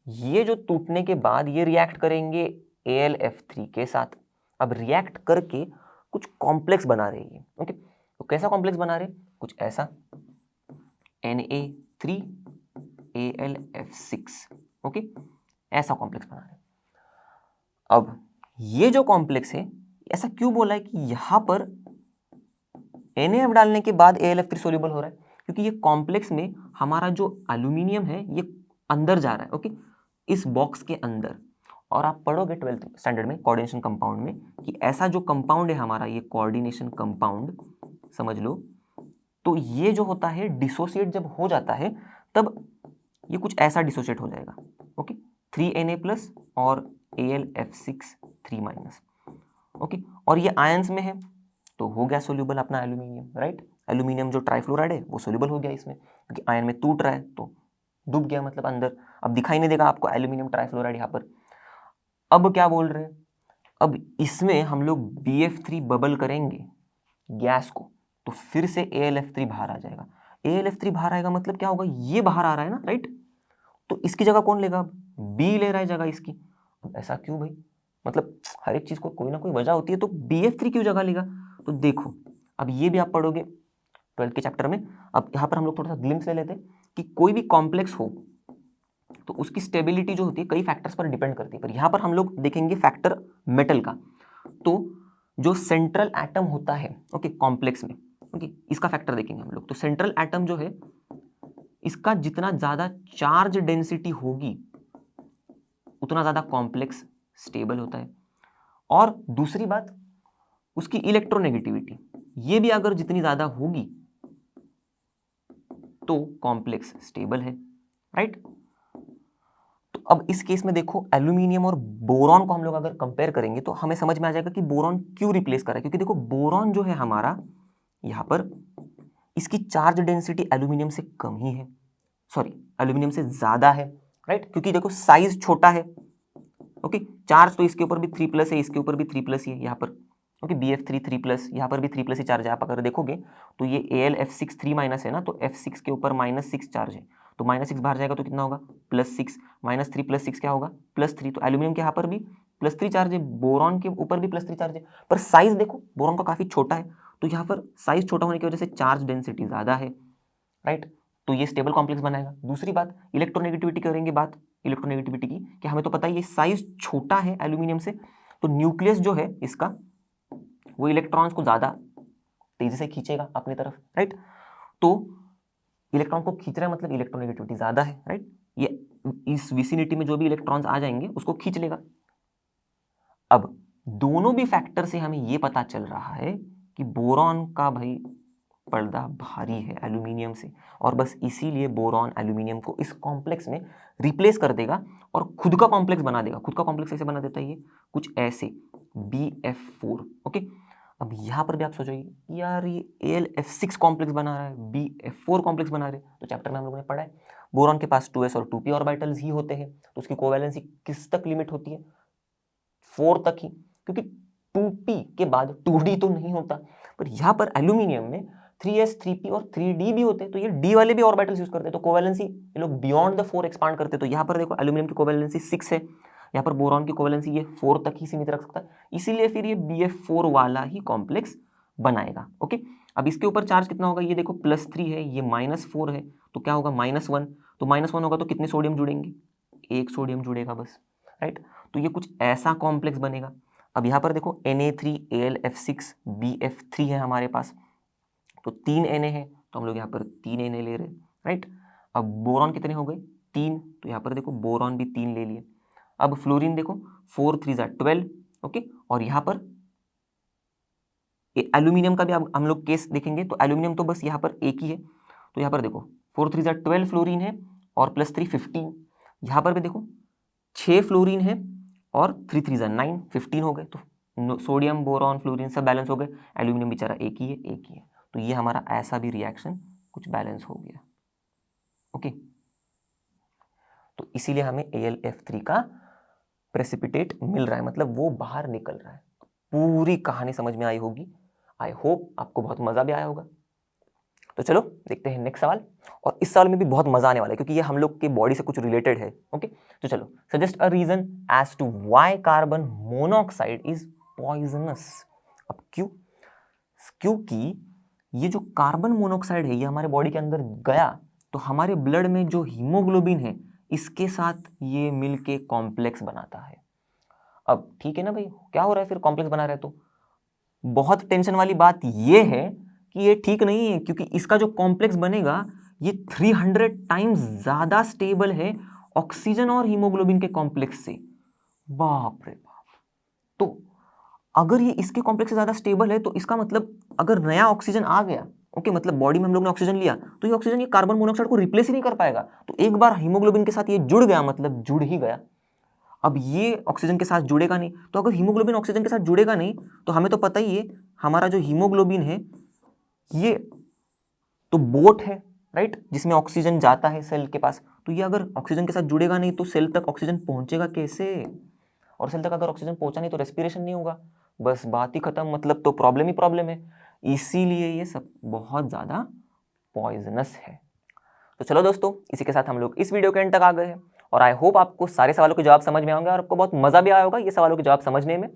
ये जो टूटने के बाद ये रिएक्ट करेंगे AlF3 के साथ। अब रिएक्ट करके कुछ कॉम्प्लेक्स बना रहे हैं, ओके। तो कैसा कॉम्प्लेक्स बना रहे? कुछ ऐसा, Na3 AlF6, ओके, ऐसा कॉम्प्लेक्स बना रहे। अब ये जो कॉम्प्लेक्स है, ऐसा क्यों बोला है कि यहां पर NaF डालने के बाद AlF3 सोल्यूबल हो रहा है? क्योंकि ये कॉम्प्लेक्स में हमारा जो एल्यूमिनियम है ये अंदर जा रहा है, ओके, इस बॉक्स के अंदर। और आप पढ़ोगे 12th स्टैंडर्ड में कोऑर्डिनेशन कंपाउंड में कि ऐसा जो कंपाउंड है हमारा, ये कोऑर्डिनेशन कंपाउंड समझ लो। तो ये जो होता है डिसोसिएट जब हो जाता है तब ये कुछ ऐसा डिसोसिएट हो जाएगा, ओके, 3Na+ और AlF6 3-, ओके। और ये आयंस में है तो हो गया सोल्यूबल अपना एल्यूमिनियम, राइट। एल्यूमिनियम जो ट्राइफ्लोराइड है वो सोल्यूबल हो गया इसमें, क्योंकि आयन में टूट रहा है तो डूब गया, मतलब अंदर। अब दिखाई नहीं देगा आपको एल्यूमिनियम ट्राइफ्लोराइड यहाँ पर। अब क्या बोल रहे हैं, अब इसमें हम लोग BF3 बबल करेंगे गैस को तो फिर से AlF3 बाहर आ जाएगा। AlF3 बाहर आएगा मतलब क्या होगा, ये बाहर आ रहा है ना, राइट। तो इसकी जगह कौन लेगा? अब B ले रहा है जगह इसकी। अब ऐसा क्यों भाई? मतलब हर एक चीज को कोई ना कोई वजह होती है, तो BF3 क्यों जगह लेगा? तो देखो अब ये भी आप पढ़ोगे 12th के चैप्टर में। अब यहाँ पर हम लोग थोड़ा सा ग्लिम्स ले लेते हैं कि कोई भी कॉम्प्लेक्स हो तो उसकी स्टेबिलिटी जो होती है कई फैक्टर्स पर डिपेंड करती है, पर यहाँ पर हम लोग देखेंगे फैक्टर मेटल का। तो जो सेंट्रल एटम होता है, ओके, कॉम्प्लेक्स में, ओके, इसका फैक्टर देखेंगे हम लोग। तो सेंट्रल एटम जो है इसका जितना ज्यादा चार्ज डेंसिटी होगी उतना ज्यादा कॉम्प्लेक्स स्टेबल होता है। और दूसरी बात, उसकी इलेक्ट्रोनेगेटिविटी ये भी अगर जितनी ज्यादा होगी तो कॉम्प्लेक्स स्टेबल है, राइट। तो अब इस केस में देखो एल्यूमिनियम और बोरॉन को हम लोग अगर कंपेयर करेंगे तो हमें समझ में आ जाएगा कि बोरॉन क्यों रिप्लेस कर रहा है। क्योंकि देखो बोरॉन जो है हमारा यहां पर, इसकी चार्ज डेंसिटी एल्यूमिनियम से कम ही है, सॉरी एल्यूमिनियम से ज्यादा है, राइट। क्योंकि देखो साइज छोटा है, ओके। चार्ज तो इसके ऊपर भी 3+ है, इसके ऊपर भी 3+ ही है यहाँ पर, ओके। BF3 3+, यहाँ पर भी 3+ ही चार्ज है। आप अगर देखोगे तो ये AlF6 3- है ना, तो F6 के ऊपर -6 चार्ज है, तो -6 बाहर जाएगा तो कितना होगा, +6, -3 + 6 क्या होगा, +3। तो एल्यूमिनियम के यहाँ पर भी +3 चार्ज है, बोरॉन के ऊपर भी +3 चार्ज है, पर साइज देखो बोरॉन का काफी छोटा है, तो यहाँ पर साइज छोटा होने की वजह से चार्ज डेंसिटी ज्यादा है, राइट। तो ये स्टेबल कॉम्प्लेक्स बनाएगा। दूसरी बात, इलेक्ट्रोनेगेटिविटी करेंगे बात इलेक्ट्रोनेगेटिविटी की, कि हमें तो पता है ये साइज छोटा है एल्यूमिनियम से, तो न्यूक्लियस जो है इसका वो इलेक्ट्रॉन्स को ज्यादा तेजी से खींचेगा अपनी तरफ, राइट। तो इलेक्ट्रॉन को खींच रहा है मतलब इलेक्ट्रोनेगेटिविटी ज्यादा है, राइट। ये इस विसिनिटी में जो भी इलेक्ट्रॉन्स आ जाएंगे उसको खींच लेगा। अब दोनों भी फैक्टर से हमें ये पता चल रहा है कि बोरॉन का भाई पर्दा भारी है एल्यूमिनियम से, और बस इसीलिए बोरॉन एल्यूमिनियम को इस कॉम्प्लेक्स में रिप्लेस कर देगा और खुद का कॉम्प्लेक्स बना देगा। खुद का कॉम्प्लेक्स कैसे बना देता है ये, कुछ ऐसे BF4, ओके। अब यहां पर भी आप सोचोगे यार ये AlF6 कॉम्प्लेक्स बना रहा है, BF4 कॉम्प्लेक्स बना रहे, तो चैप्टर में हम लोगों ने पढ़ा है बोरॉन के पास 2s और 2p ऑर्बिटल्स ही होते हैं, तो उसकी कोवैलेंसी किस तक लिमिट होती है, 4 तक ही, क्योंकि 2p के बाद 2d तो नहीं होता। पर यहां पर एल्यूमिनियम में 3s 3p और 3d भी होते हैं, तो ये d वाले भी ऑर्बिटल्स यूज करते हैं। तो कोवेलेंसी ये लोग बियॉन्ड द 4 एक्सपांड करते हैं। तो यहाँ पर देखो एल्यूमिनियम की कोवेलेंसी 6 है, यहाँ पर बोरॉन की कोवेलेंसी ये 4 तक ही सीमित रख सकता है, इसीलिए फिर ये BF4 वाला ही कॉम्प्लेक्स बनाएगा। ओके, अब इसके ऊपर चार्ज कितना होगा, ये देखो +3 है, ये -4 है, तो क्या होगा -1, तो -1 होगा तो कितने सोडियम जुड़ेंगे, 1 सोडियम जुड़ेगा बस, राइट। तो ये कुछ ऐसा कॉम्प्लेक्स बनेगा। अब यहाँ पर देखो Na3Al_F6BF3 है हमारे पास, तो 3 Na है, तो हम लोग यहाँ पर 3 Na ले रहे हैं, राइट। अब बोरॉन कितने हो गए, 3, तो यहाँ पर देखो बोरॉन भी 3 ले लिए। अब फ्लोरीन देखो 4 3 12, ओके, और यहाँ पर एल्यूमिनियम का भी अब हम लोग केस देखेंगे, तो एल्यूमिनियम तो बस यहाँ पर एक ही है, तो यहाँ पर देखो 4 3 12 फ्लोरीन है और +3 15, यहाँ पर भी देखो 6 फ्लोरीन है और 3 3 9 15 हो गए, तो सोडियम बोरॉन फ्लोरीन सब बैलेंस हो गए, एल्यूमिनियम बेचारा एक ही है, तो ये हमारा ऐसा भी रिएक्शन कुछ बैलेंस हो गया। ओके, तो इसीलिए हमें AlF3 का प्रेसिपिटेट मिल रहा है, मतलब वो बाहर निकल रहा है। पूरी कहानी समझ में आई होगी, आई होप आपको बहुत मजा भी आया होगा। तो चलो देखते हैं नेक्स्ट सवाल, और इस सवाल में भी बहुत मजा आने वाला है क्योंकि ये हम लोग के बॉडी से कुछ रिलेटेड है। ओके, तो चलो, suggest a reason as to why carbon monoxide is poisonous. अब क्योंकि ये जो कार्बन मोनोऑक्साइड है ये हमारे बॉडी के अंदर गया तो हमारे ब्लड में जो हीमोग्लोबिन है इसके साथ ये मिलके कॉम्प्लेक्स बनाता है। अब ठीक है ना भाई, क्या हो रहा है फिर, कॉम्प्लेक्स बना रहा है, तो बहुत टेंशन वाली बात ये है कि ये ठीक नहीं है, क्योंकि इसका जो कॉम्प्लेक्स बनेगा ये 300 टाइम्स ज्यादा स्टेबल है ऑक्सीजन और हीमोग्लोबिन के कॉम्प्लेक्स से। बाप रे बाप, तो अगर ये इसके कॉम्प्लेक्स से ज्यादा स्टेबल है तो इसका मतलब अगर नया ऑक्सीजन आ गया, ओके, मतलब बॉडी में हम लोग ने ऑक्सीजन लिया तो ये ऑक्सीजन ये कार्बन मोनोऑक्साइड को रिप्लेस ही नहीं कर पाएगा। तो एक बार हीमोग्लोबिन के साथ ये जुड़ गया मतलब जुड़ ही गया, अब ये ऑक्सीजन के साथ जुड़ेगा नहीं। तो अगर हीमोग्लोबिन ऑक्सीजन के साथ जुड़ेगा नहीं तो हमें तो पता ही है हमारा जो हीमोग्लोबिन है ये तो बोट है, राइट, जिसमें ऑक्सीजन जाता है सेल के पास, तो ये अगर ऑक्सीजन के साथ जुड़ेगा नहीं तो सेल तक ऑक्सीजन पहुंचेगा कैसे, और सेल तक अगर ऑक्सीजन पहुंचा नहीं तो रेस्पिरेशन नहीं होगा, बस बात ही खत्म, मतलब तो प्रॉब्लम ही प्रॉब्लम है। इसीलिए ये सब बहुत ज्यादा पॉइजनस है। तो चलो दोस्तों, इसी के साथ हम लोग इस वीडियो के एंड तक आ गए हैं, और आई होप आपको सारे सवालों के जवाब समझ में आएंगे और आपको बहुत मजा भी आया होगा ये सवालों के जवाब समझने में।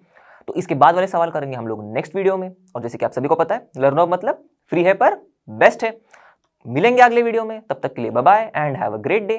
तो इसके बाद वाले सवाल करेंगे हम लोग नेक्स्ट वीडियो में, और जैसे कि आप सभी को पता है लर्न मतलब फ्री है पर बेस्ट है। मिलेंगे अगले वीडियो में, तब तक के लिए bye bye and have a great day.